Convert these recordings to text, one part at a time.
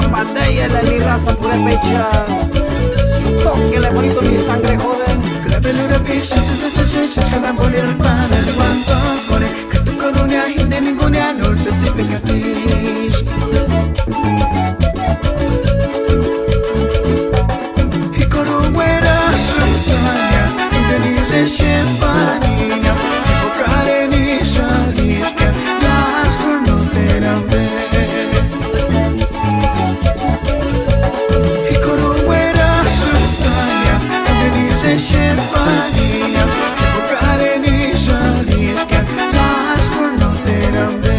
patella de mi raza purépecha. Tóquele bonito mi sangre joven. Grabele picha, se cada polir para el guantos core. Que tu coronia hinde ninguna no se tipicatis. Y coroguera suizaña, indelire shepanina. Hipocare ni shalishka, las cornoteran ve. Y coroguera suizaña, indelire shepanina. Hipocare ni shalishka, las cornoteran ve.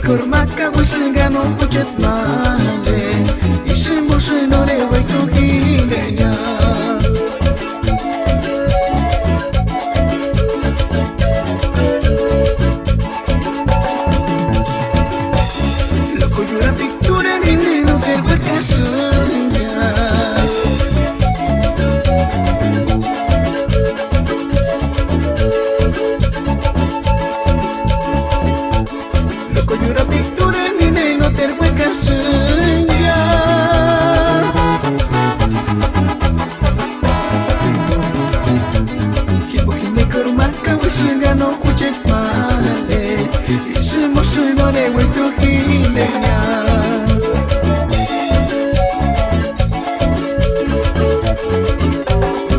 Kormaka wisengano hujat male Isimu sinore waitu hindenya Loko yura picture nineno terwe kasenya no kuchet male Isimu sinore waitu hindenya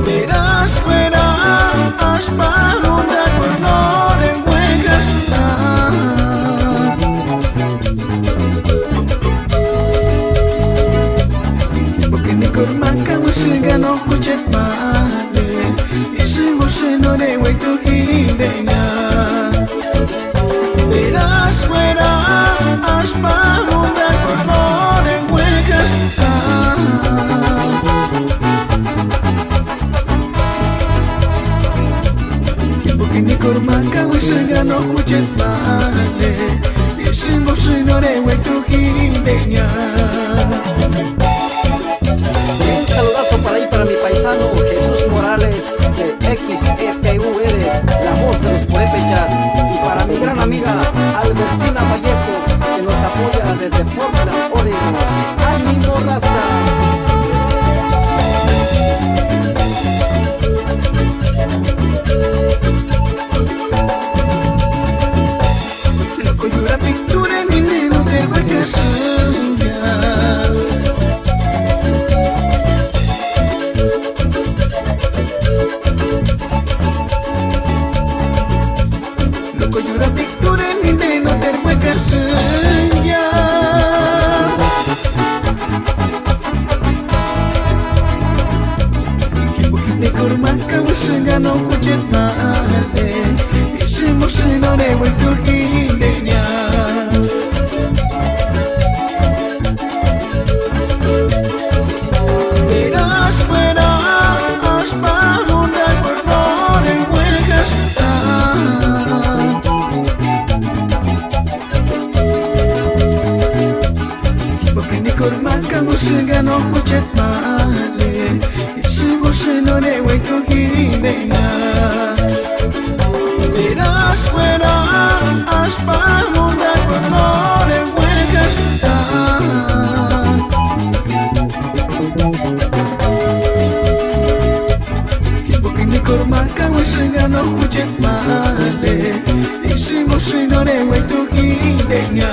Verás fuera aspa una cornore huecas Porque ni kormaka wisengano kuchet male Isimu sinore waitu hindenya Verás fuera aspa una cornore huecas Porque ni kormaka wisengano kuchet male Isimu sinore waitu hindenya Un saludazo para ahí para mi paisano Jesús Morales de XEPUR, la voz de los purépechas. Y para mi gran amiga Albertina Vallejo, que nos apoya desde Portland, Oregon. ¡Ánimo, raza! Loco yura picture ni neno terwe kasenya Loco yura picture ni neno terwe kasenya Hipokite kormaka wisengano kuchet male Isimu sinore waitu hindenya Verás fuera aspa una cornore huecas Porque ni kormaka wisengano kuchet male Isimu sinore waitu hindenya Verás fuera aspa una cornore huecas Porque ni kormaka wisengano kuchet male Shinore we tu hidenya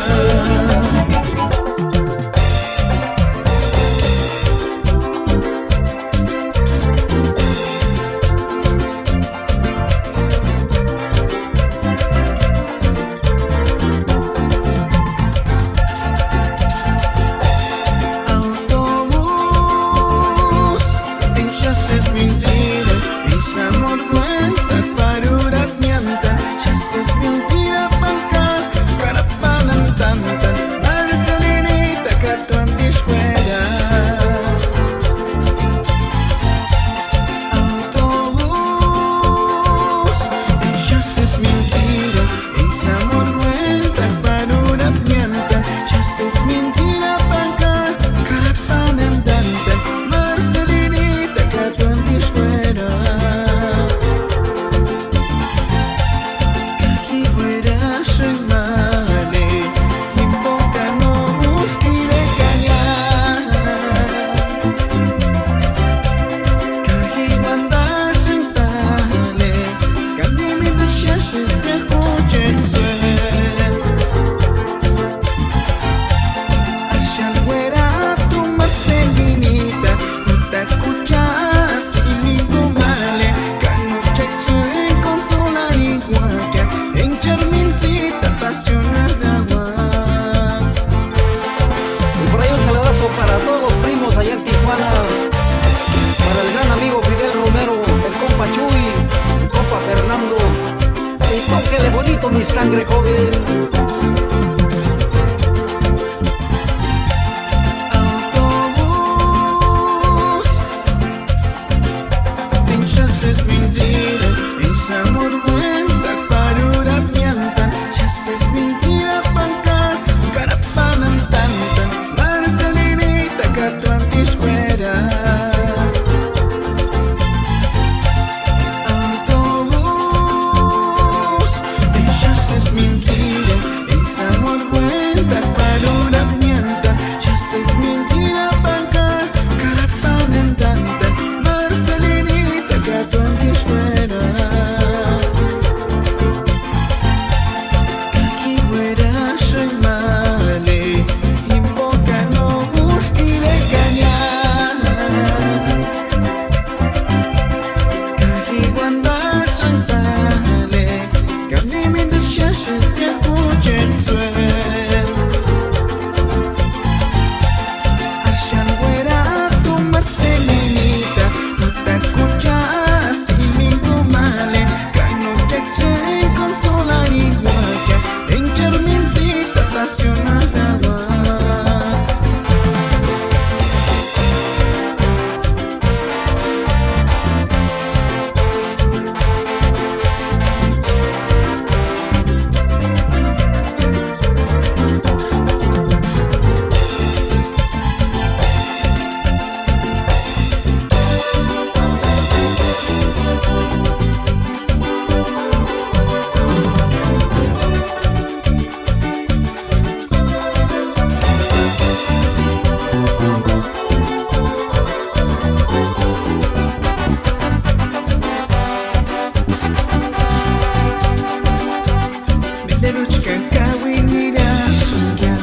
para todos los primos allá en Tijuana, para el gran amigo Fidel Romero, el compa Chuy, el compa Fernando, y tóquele bonito mi sangre joven. Autobús, es mentira, es amor cuenta para una mianta, ya es mentira panca, carapanan tantan, Marcelinita que tu antiscuera. Autobús, ya es mentira, es amor cuenta para una mianta, ya es mentira panca, carapanan tantan, Marcelinita que tu antiscuera. Kaki fuera soy male, invoca no busque de cañar. Kaki guanda soy male, carne me deshaces de escuchen suel. Ashan fuera tu Marcelinita, no te escuchas y mi male, cano que consola igual que en charmintita apasionada. Deruchka kawinira sungya,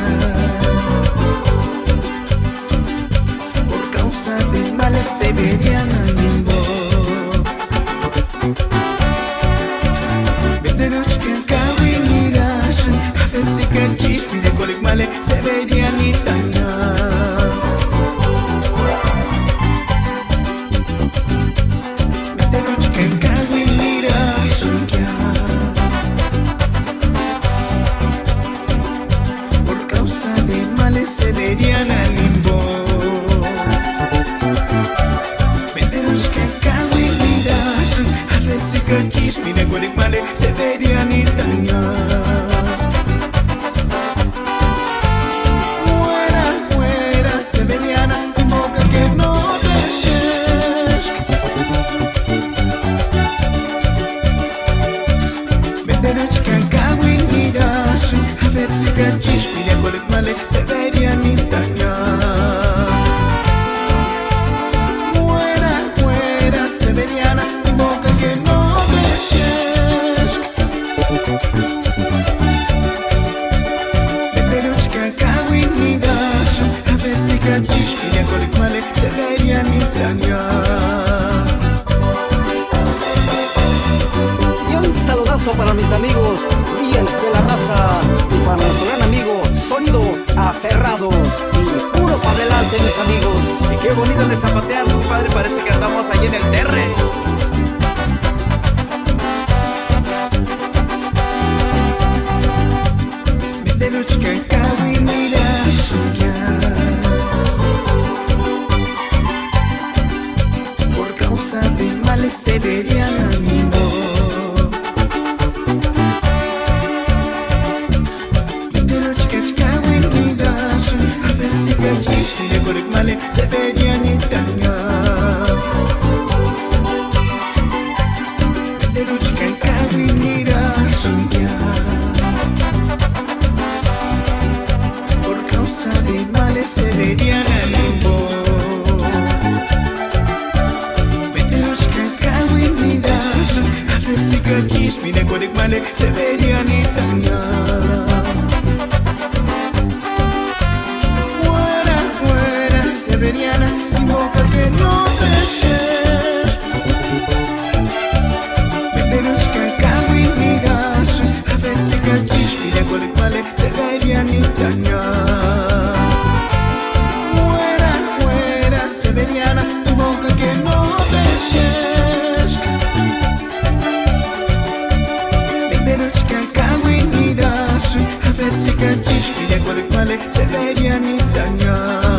por causa de males se verían animbo. Deruchka kawinira sung, a ver si cachis mire coleg male se verían itanya. Deruchka kawinira sungya, de males se verían al limbo. Venderos que cago y miras, a ver si cachis, mira cuál es male, se verían ir dañar. Fuera, fuera, se verían en boca que no dejes. Venderos que cago y miras, a ver si cachis, mira cuál es male, se verían ir dañar. Fuera, fuera, se verían en boca que no dejes. líderes de la raza. Y para nuestro gran amigo Sonido Aferrado. Y puro para adelante, mis amigos. Y qué bonito le zapatean, compadre, parece que andamos ahí en el terre. Por causa de males se verían amigo. A ver si cachis, mire con el male se verían y dañar. De luchka en cabinira suya. Por causa de males se verían amigo. A ver si cachis, mire con el male se verían y dañar. Severiana, invoca que no dejes. Beberushka, cago y miras. A ver si cachis, mira con el male, Severiana y dañar. Fuera, Severiana, invoca que no dejes. Beberushka, cago y miras. A ver si cachis, mira con el male, Severiana y dañar.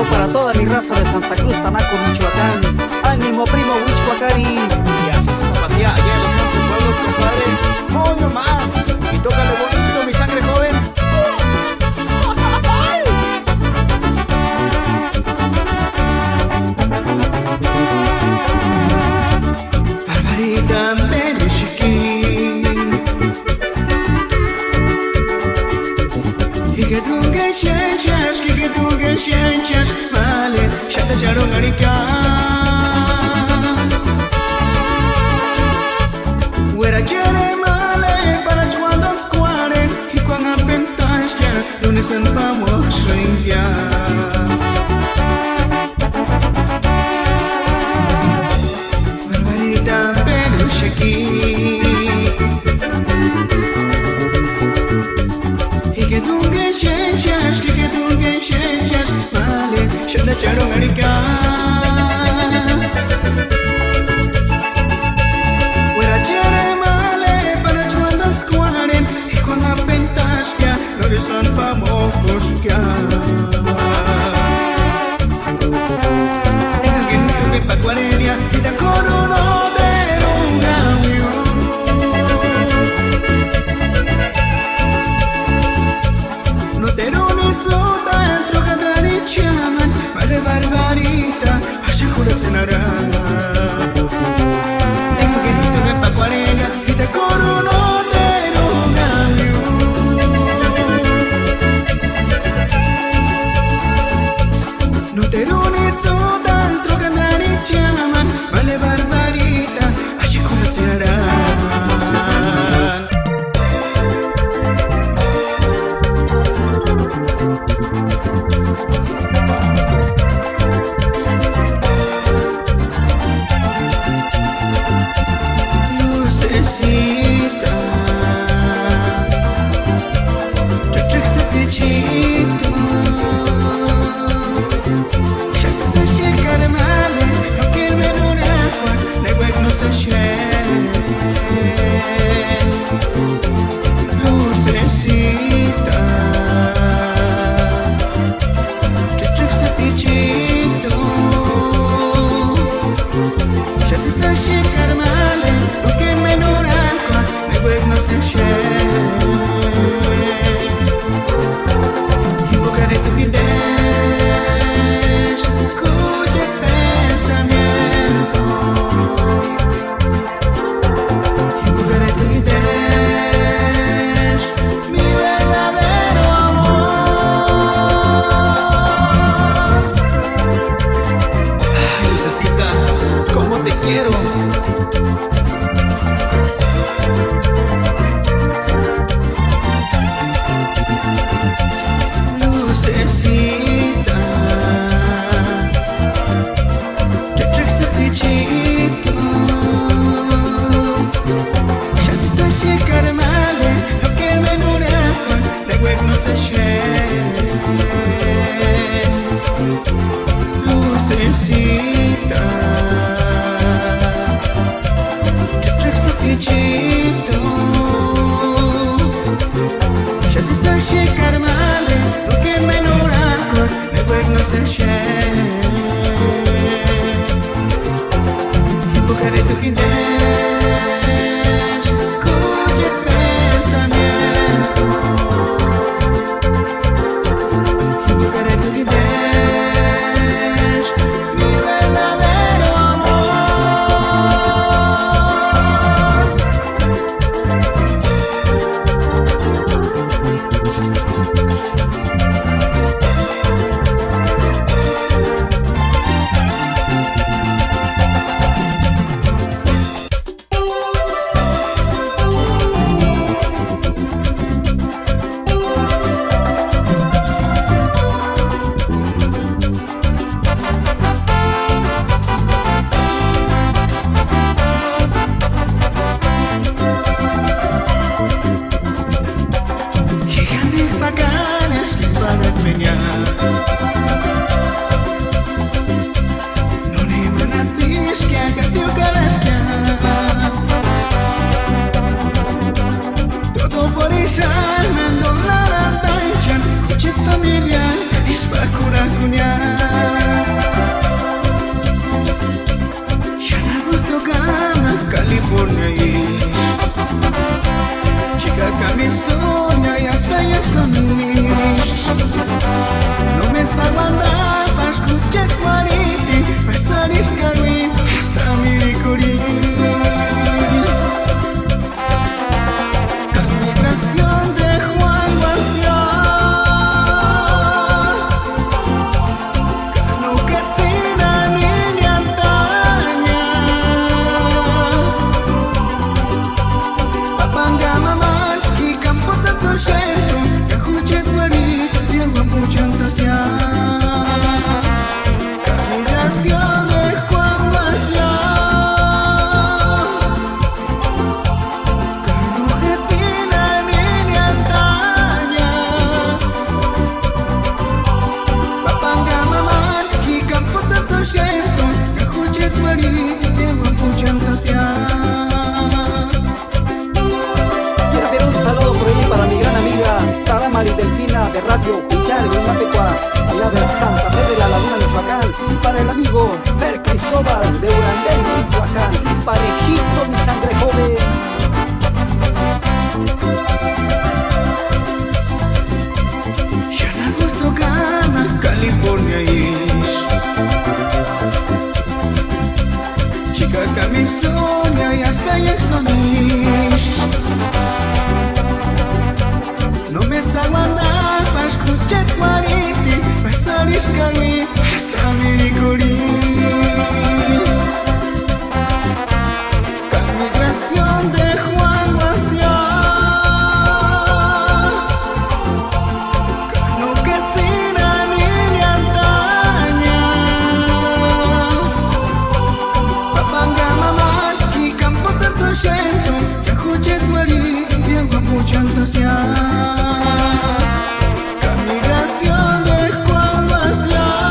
Para toda mi raza de Santa Cruz, Tanaco, Michoacán. Ánimo, primo Huichpacari. Y así se zapatía allá en los 11 pueblos, compadre. ¡Muy más! Y tócale bonito, mi sangre joven. Barbarita, pero chiquín. Y que tú que sientas, vale, ya te echaron a Wera quiere male para cuando squaren y cuando apentas que no necesitan vamos ringia. Barbarita, pero chiquín. Y que tú que sientas, vale, ya te echaron a son famosos ya. Tengan que ni tu que pa' cuarenia y te corono de un cambio. No te lo necesito dentro que te llaman, vale barbarie. quiero. Lucecita, te trec să ficito. Și si sa și carmale, lo che me non è con, le guerno se scende. Lucecita, te trec să ficito. Și si sa și carmale, lo che me non è con, le guerno se scende. Invocaré tu quindés, cuyo pensamiento. Invocaré tu quindés, mi verdadero amor. Gigantes bacanas que van a peñar. Non emanazis que haga teu calasquear. Todo por ella mando la randancha. Cuchet familiar, ispacura cuñar. Ya no gusto gama, California is. Chica camisonia y hasta ya son mis. No me sabandar para escuchar cuariti, pasar iscagui hasta mi curir. Con migración de Juan Bastián, con Catina niña antaña. Papanga mamá y campos de torcento, que ajuchet guarí, Diego mucho entusiasmo. Camigración de Juan Bastián, con Catina niña antaña. Papanga mamá y campos de torcento, que ajuchet guarí, Diego mucho entusiasmo. Quiero enviar un saludo por ahí para mi gran amiga Sara Maridelfina de Radio Cuchar, en Matecua, allá de Santa Fe de la Laguna, Michoacán. Y para el amigo Fer Cristóbal de Urandel, Michoacán. Y parejito mi sangre joven. Ya no gusto gama, California is. Chica camisonia y hasta ya son mis. No me salgo a andar para escuchar cuariti, pasar iscagui hasta mi curir. Con migración de Juan Bastián, con Catina niña antaña. Papanga mamá y campos de torcento, que ajuchet guarí, Diego mucho entusiasmo. Con migración de Juan Bastián,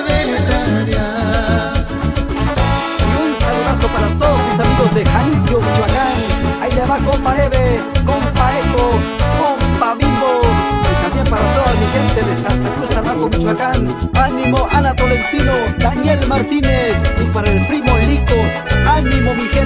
secretaria. Y un saludazo para todos mis amigos de Jalisco, Michoacán. Ahí le va compa Eve, compa Eco, compa Bimbo. Y también para toda mi gente de Santa Cruz, Tabaco, Michoacán. Ánimo Ana Tolentino, Daniel Martínez. Y para el primo Licos, ánimo mi gente.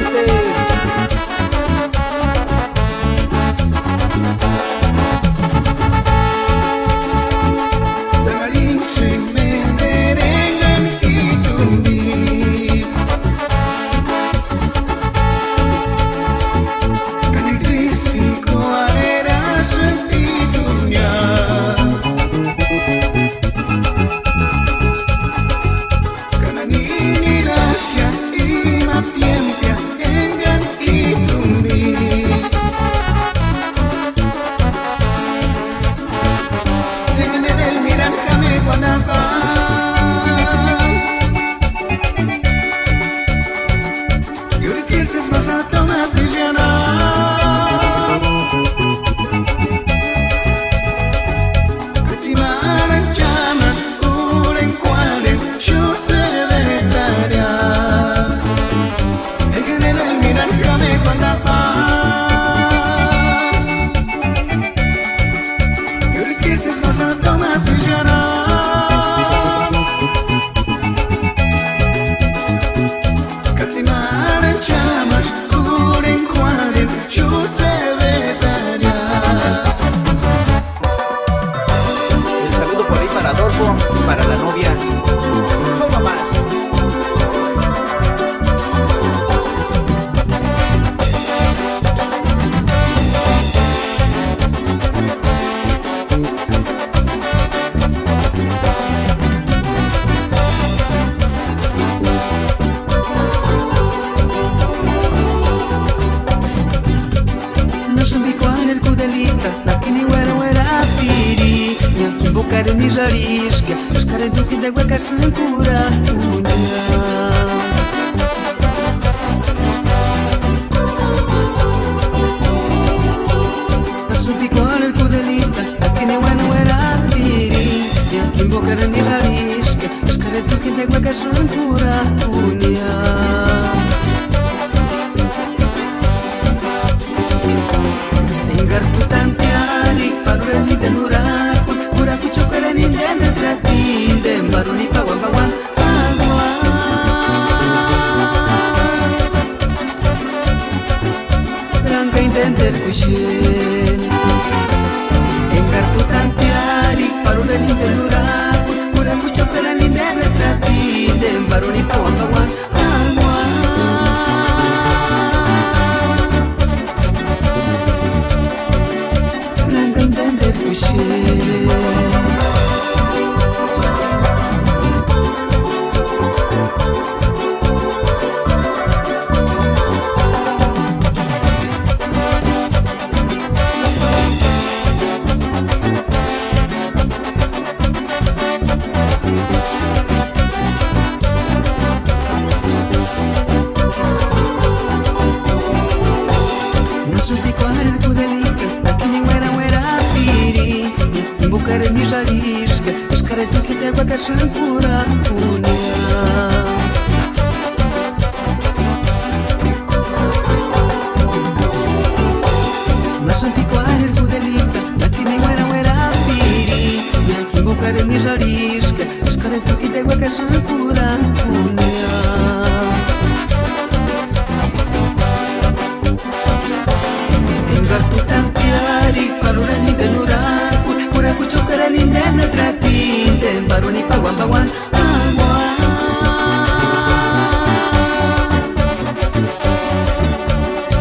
Para la novia, no más. Ni żaliszkia, szkary duchy degła kaczny kura tunia. Nasupi con el kudelita, aquí ni bueno era piri. Y aquí invocar ni żaliszkia, szkary duchy degła kaczny kura tunia. Engar tu tantiari, parureli de nuraku, uraku chokere ni dene tratin, de maruni pawan pawan agua. Tranca intender kushin. Engar tu tantiari, parureli de nuraku, uraku chokere ni dene tratin, de maruni pawan pawan agua. Ni żaliszkę, szkary duchy degła kaczny kura tunia. Masantiquar el kudelita, aquí ni muera piri. Y aquí invocar ni żaliszkę, szkary duchy degła kaczny kura tunia. Engar tu tantiari, parureli de nuraku, uraku chokere ni dene tratin, de maruni pawan pawan agua.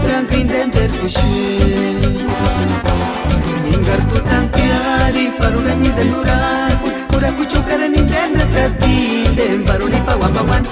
Tranca intender kushin. Engar tu tantiari, parureli de nuraku, uraku chokere ni dene tratin, de maruni pawan pawan